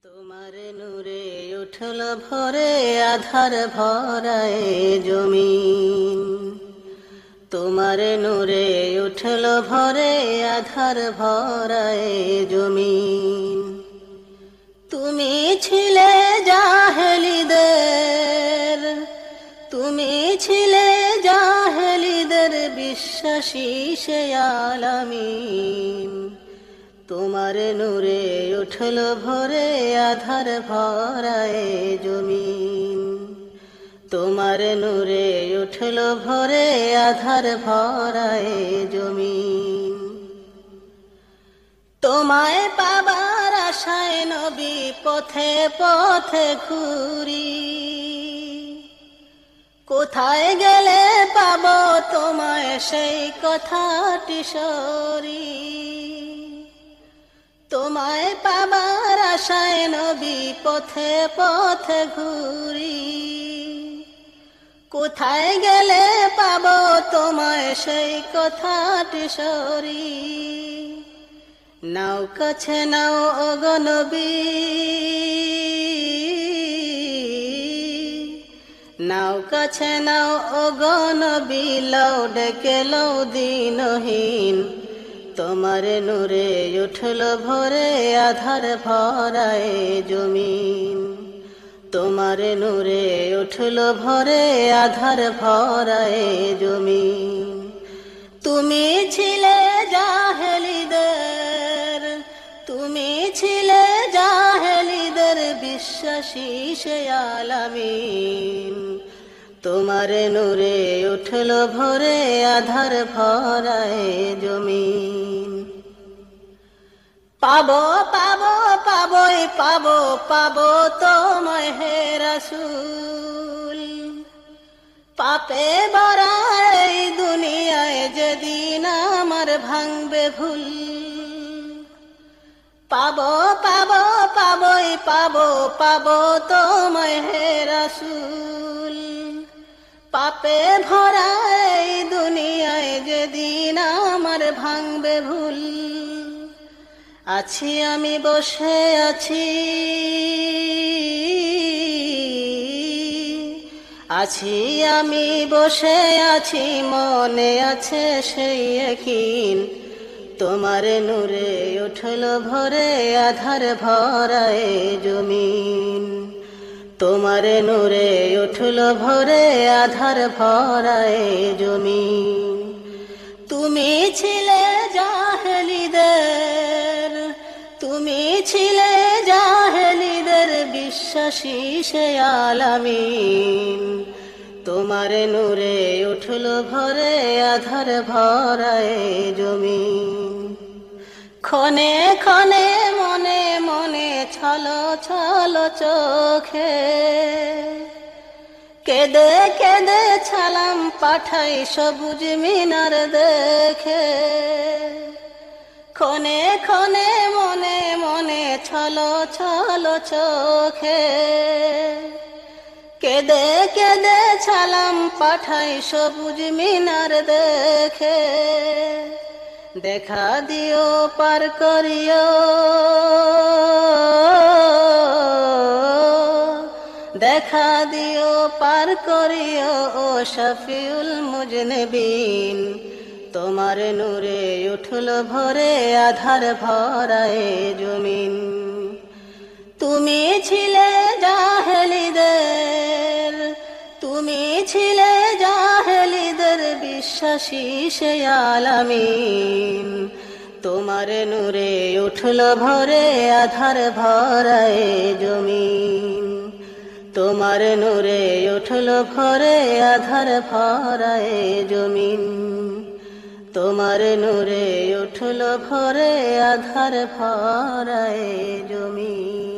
তোমার নূরে উঠল ভরে আধার ভরায় জমিন। তোমার নূরে উঠল ভরে আধার ভরায় জমিন। তুমি ছিলে জাহেলিদের, তুমি ছিলে জাহেলিদের বিশ্বাসী সে আলামিন। তোমার নূরে উঠল ভরে আধার ভরায় জমিন। তোমার নূরে উঠল ভরে আধার ভরায় জমিন। তোমায় পাবার আশায় নবী পথে পথে ঘুরি। কোথায় গেলে পাবো তোমায় সেই কথাটি সরি। তোমায় পাবার আশায় নবী পথে পথে ঘুরি। কোথায় গেলে পাবো তোমায় সেই কথাটি সরি। নাও কাছে নাও ওগো নবী, নাও কাছে নাও ওগো নবী, লও ডেকে লও দিনহীন। তোমার নূরে উঠল ভরে আধার ভরায় জমিন। তোমার নূরে উঠল ভরে আধার ভরায় জমিন। তুমি ছিলে জাহেলিদের, তুমি ছিলে জাহেলিদের বিশ্বাসী সে আলামিন। তোমার নূরে উঠল ভরে আধার ভরায় জমিন। পাবো পাবো পাবোই পাবো পাবো তোমায় হে রাসূল। পাপে ভরা এই দুনিয়ায় যেদিন আমার ভাঙবে ভুল। পাবো পাবো পাবোই পাবো পাবো তোমায় হে রাসূল। পাপে ভরা এই দুনিয়ায় যেদিন আমার ভাঙবে ভুল। আছি আমি বসে আছি, আছি আমি বসে আছি, মনে আছে সেই একদিন। তোমার নূরে উঠল ভরে আধার ভরায় জমিন। তোমার নূরে উঠল ভরে আধার ভরায় জমিন। তুমি ছিলে জাহেলিদের, তুমি ছিলে জাহেলিদের বিশ্বাসী সে আলামিন। তোমার নূরে উঠল ভরে আধার ভরায় জমিন। ক্ষণে ক্ষণে মনে মনে ছলো ছলো চোখে, কেঁদে কেঁদে ছালাম পাঠাই সবুজ মিনার দেখে। ক্ষণে ক্ষণে মনে মনে ছলো ছলো চোখে, কেঁদে কেঁদে ছালাম পাঠাই সবুজ মিনার দেখে। দেখা দিও পার করিও, দেখা দিও পার করিও ও শফিউল মুজনিবিন। তোমার নূরে উঠল ভরে আধার ভরায় জমিন। তুমি ছিলে জাহেলিদের, তুমি ছিলে জাহেলিদের বিশ্বাসী সে আলামিন। তোমার নূরে উঠল ভরে আধার ভরায় জমিন। তোমার নূরে উঠল ভরে আধার ভরায় জমিন। তোমার নূরে উঠল ভরে আধার ভরায় জমিন।